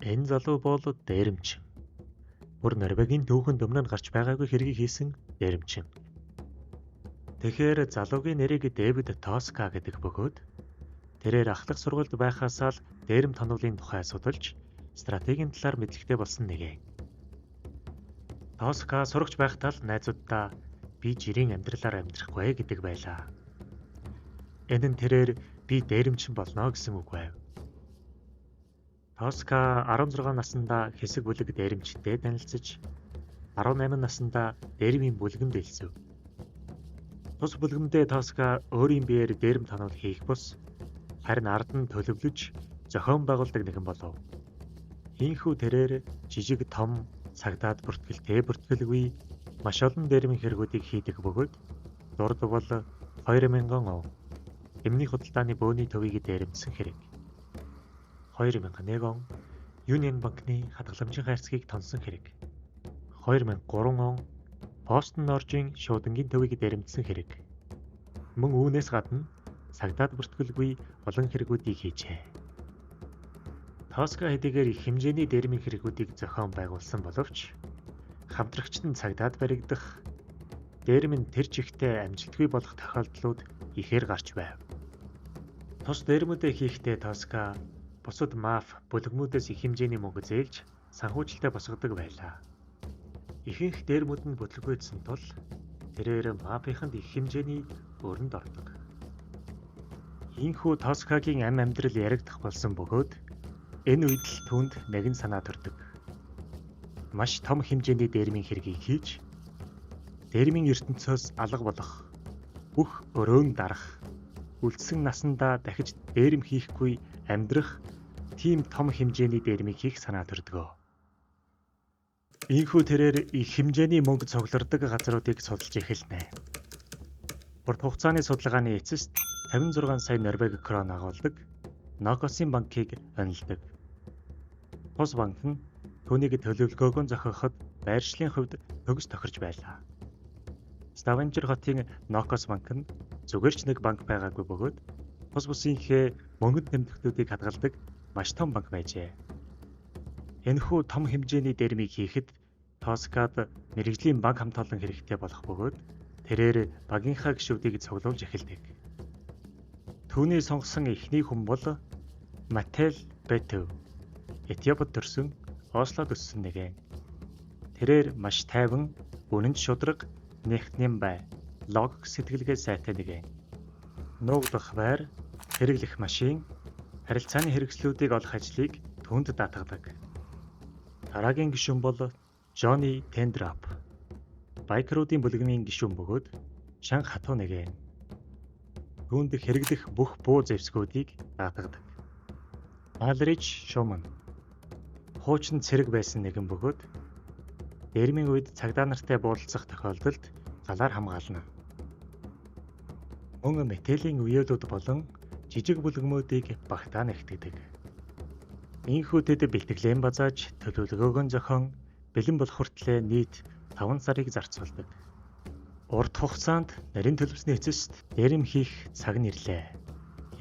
Энэ залуу бол дээрэмчин. Бүр Норвегийн түүхэн өмнө нь гарч байгаагүй хэргийг хийсэн дээрэмчин. Тэгэхээр залуугийн нэрийг Дэвид Тоска гэдэг бөгөөд тэрээр ахлах сургуульд байхаас л дээрэм тонолын тухай судалж стратегийн талаар мэдлэгтэй болсон нэгэн. Тоска сурагч байхдаа л найзуудаа би жирийн амьдралаар амьдрахгүй гэдэг байлаа. Энэ нь тэрээр би дээрэмчин болно гэсэн үг байв. Тоска 16 наснда хэсэг бүлэг дээрэмчтэй танилцж 18 наснда дээрмийн бүлгэнд элсэв. Тус бүлгэмдээ Тоска өөрийн биеэр дээрэм тонол хийх бус харин ард нь төлөвлөж зохион байгуулдаг нэгэн болов. Ийхүү тэрээр жижиг том цагдаад бүртгэлтэй бүртгэлгүй маш олон дээрмийн хэрэгүүдийг хийдэг бөгөөд дурд бол 2000 он эмний худалдааны бөөний төвийг дээрэмдсэн хэрэг. 2001 он Union банкны хадгаламжийн хайрцгийг тонсон хэрэг. 2003 он Бостон Норжийн шуудангийн төвийг дээрэмдсэн хэрэг. Мөн үүнээс гадна цагдаад бүртгэлгүй олон хэрэгүүдийг хийжээ. Тоска хэдийгээр их хэмжээний дээрмийн хэрэгүүдийг зохион байгуулсан боловч хамтрагчид нь цагдаад баригдах, дээрм нь тэр чигтээ амжилтгүй болох тохиолдлууд ихээр гарч байв. Тус дээрмүүдээ хийхдээ Тоска бусад маф бүлэгмүүдээс их хэмжээний мөнгө зээлж санхүүжилтээ босгодог байлаа. Ихэнх дээрмүүд нь бүтлгүйдсэн тул тэрээр мафийнханд их хэмжээний өрөнд ордог. Ийхүү Тоскагийн амьдрал яригдах болсон бөгөөд энэ үед л түүнд нэгэн санаа төрдөг. Маш том хэмжээний дээрмийн хэргийг хийж, дээрмийн ертөнцөөс алга болох, бүх өрөөнд дарах, үлдсэн насандаа дахиж дээрэм хийхгүй амьдрах тийм том хэмжээний дээрмийг хийх санаа төрдгөө. Ийхүү тэрээр их хэмжээний мөнгө цуглардаг газруудыг судалж эхэлнэ. Урт хугацааны судалгааны эцэст 56 сая Норвеги крон агуулдаг Нокосын банкыг онилдог. Тус банк нь түүнийг төлөвлөгөөгөө зохиоход байршлын хувьд төгс тохирч байлаа. Ставенжер хотын Нокос банк нь зүгээр ч нэг банк байгаагүй бөгөөд бус бусынхээ мөнгөнд нэмэгдүүдийг хадгалдаг маш том банк байжээ. Энэхүү том хэмжээний дээрмийг хийхэд Тоскад мэрэгжлийн банк хамт олон хэрэгтэй болох бөгөөд тэрээр багийнхаа гишүүдийг цуглуулж эхэлдэг. Түүний сонгосон эхний хүн бол Мател Бетөв. Этиопид төрсөн, Ослод өссөн нэгэн. Тэрээр маш тайван, үнэнд шударга, нэгтнэм бай, логик сэтгэлгээ сайтай нэгэн. Нуугдах байр, хэрэглэх машин, харилцааны хэрэгслүүдийг олох ажлыг түүнд даатгадаг. Дараагийн гишүүн бол Жони Тендрап. Байкеруудын бүлгийн гишүүн бөгөөд Шан хатуу нэгэн. Түүнд хэрэглэх бүх буу зэвсгүүдийг даатгадаг. Алрич Шуман. Хуучин цэрэг байсан нэгэн бөгөөд дээрмийн үед цагдаа нартай буудалцах тохиолдолд галаар хамгаална. Мөн металлийн үеэлүүд болон жижиг бүлгэмүүдийг багтаа нэгтгэдэг. Ийхүү тэд бэлтгэлэн базааж төлөвлөгөөгөө зохион бэлэн болох хүртлээр нийт 5 сарыг зарцуулдаг. Урт хугацаанд нарийн төлөвсний эцэст дээрэм хийх цаг нь ирлээ.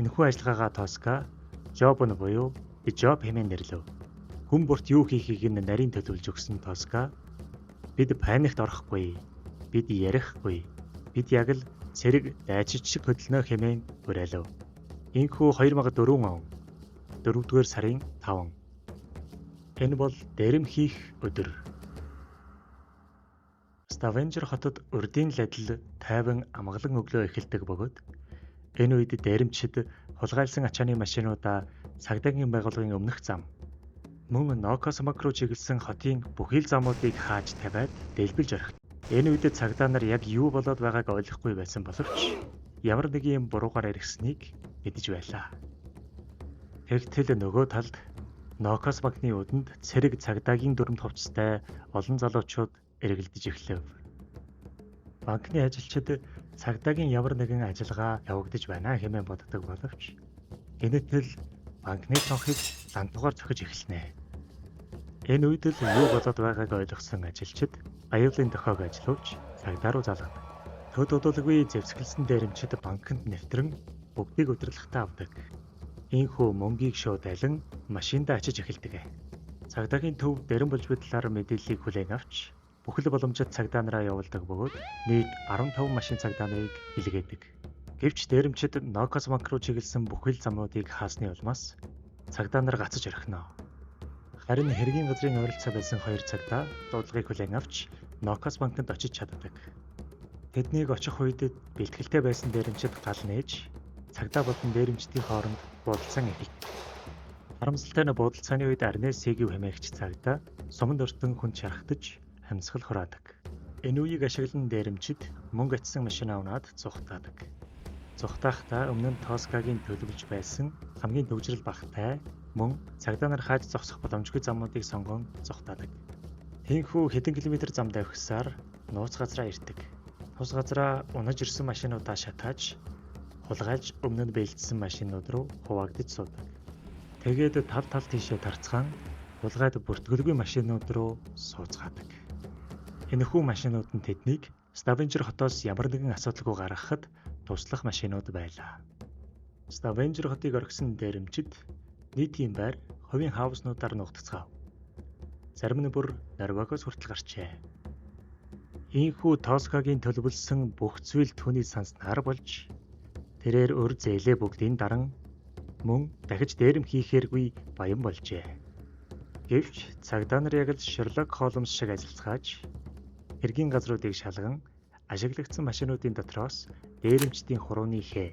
Энэхүү ажиллагаагаа Тоска Жоб нь буюу Жоб хэмээн нэрлэв. Хүн бүрт юу хийхийг нь нарийн төлөвлөж өгсөн Тоска бид паникт орохгүй, бид ярихгүй, бид яг л цэрэг дайчиж шиг хөдөлнө хэмээн уриалав. Ийхүү 2004 он 4-р сарын 5. Энэ бол дээрэм хийх өдөр. Ставенжер хотод урдийн л адил тайван амгалан өглөө эхэлдэг бөгөөд энэ үед дээрэмчид хулгайлсан ачааны машинуудаа цагдаагийн байгууллагын өмнөх зам мөн Нокос макруу чиглэсэн хотын бүхий л замуудыг хааж тавиад дэлбэлж орхив. Энэ үед цагдаа нар яг юу болоод байгааг ойлгохгүй байсан боловч ямар нэг юм буруугаар иргэснийг мэдэж байлаа. Тэгтэл нөгөө талд Нокос банкны үүдэнд цэрэг цагдаагийн дүрмд хувцастай олон залуучууд эргэлдэж эхлэв. Банкны ажилчид цагдаагийн ямар нэгэн ажиллагаа явагдаж байна хэмээн боддог боловч гэнэтэл банкны цонхыг лантугаар зохиж эхэлнэ. Энэ үед л юу болоод байгааг ойлгосон ажилчид аюулын дохиог ажилуулж цагдаа руу залгадаг. Төд удалгүй зэвсгэлсэн дээрэмчид банкнд нэвтрэн бүгдийг удирдлагатаа авдаг. Ийхүү мөнгийг шууд алин машиндаа ачиж эхэлдэг. Цагдаагийн төв дэрэн болж буй талаар мэдээллийг хүлээн авч бүхэл боломжит цагдаа нараа явуулдаг бөгөөд нийт 15 машин цагдаа нарыг илгээдэг. Гэвч дээрэмчид Нокос банк руу чиглэсэн бүхэл замуудыг хаасны улмаас цагдаа нар гацаж орхино. Харин хэргийн газрын ойролцоо байсан 2 цагдаа дуудлагыг хүлээн авч Нокос банкнд очиж чаддаг. Тэднийг очих үед бэлтгэлтэй байсан дээрэмчид гал нээж цагдаа болон дээрэмчдийн хооронд буудалцаан эхэлдэг. Харамсалтай нь буудалцааны үед Арнес Сегив хэмээгч цагдаа суманд өртөн хүн чархдаж амьсгал хураадаг. Энэ үеийг ашиглан дээрэмчид мөнгө атсан машинаа унаад зүхтаадаг. Зүхтаахдаа өмнө нь Тоскагийн төлөвлөж байсан хамгийн төвжрэл багтай мөн цагдаа нар хааж зогсох боломжгүй замуудыг сонгон зүхтаадаг. Тиймээс хэдэн километр зам давхисаар нууц газраа ирдэг. Тус газраа унаж ирсэн машинуудаа шатааж хулгайлж өмнө нь бэлдсэн машинууд руу хуваагдаж суудаг. Тэгээд тал тийшээ тарцгаан хулгайд бүртгэлгүй машинууд руу сууцгаадаг. Энэхүү машинууд нь тэднийг Ставенжер хотоос ямар нэгэн асуудалгүй гаргахад туслах машинууд байлаа. Ставенжер хотыг орхисон дээрэмчид нийтийн байр хувийн хауснуудаар нуугдцгаав. Зарим нь бүр Норвегиос хүртэл гарчээ. Ийхүү Тоскагийн төлөвлөсөн бүх зүйл түүний санснаар болж тэрээр өр зээлээ бүгдийн даран мөн дахиж дээрэм хийхээргүй баян болжээ. Гэвч цагдаа нар яг л Шерлок Холмс шиг ажиллацгааж хэргийн газруудыг шалган ашиглагдсан машинуудын дотроос дээрэмчдийн хурууны хээ,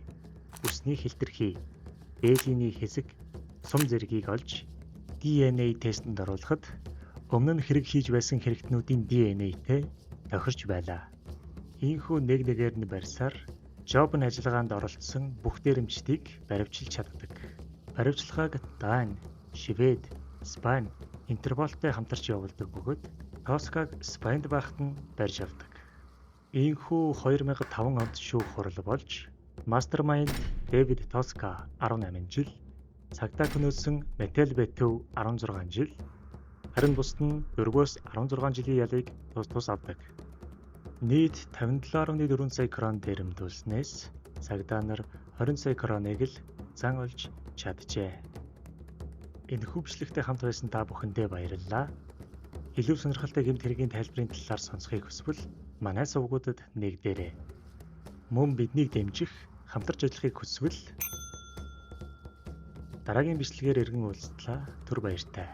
үсний хилтерхий, дээлийн хэсэг, сум зэргийг олж DNA тестэнд оруулахад өмнө нь хэрэг хийж байсан хэрэгтнүүдийн DNA-тэй тохирч байлаа. Ийхүү нэг нэгээр нь барьсаар Жобн ажиллагаанд оролцсон бүх дээрэмчдийг баривчилж чаддаг. Баривчилгааг Дани, Швед, Испани, Интерполтой хамтарч явуулдаг бөгөөд Тоскаг Спанд байхад нь барьж авдаг. Ийхүү 2005 онд шүүх хурал болж Мастермайнд Дэвид Тоска 18 жил, цагдаа хөнөөсөн Метел Бетөв 16 жил, харин бусд нь 4-өөс 16 жилийн ялыг тус авдаг. Нийт 57.4 сая крон дээрэмдүүлснээс цагдаа нар 20 сая кроныг л зан олж чаджээ. Энэ хөвчлөгтэй хамт байсан та бүхэндээ баярлалаа. Илүү сонирхолтой гэмт хэргийн тайлбарын талаар сонсохыг хүсвэл манай сувгуудад нэгдээрэй. Мөн биднийг дэмжих, хамтарч ажиллахыг хүсвэл дараагийн бичлэгээр иргэн уулзлаа. Түр баяртай.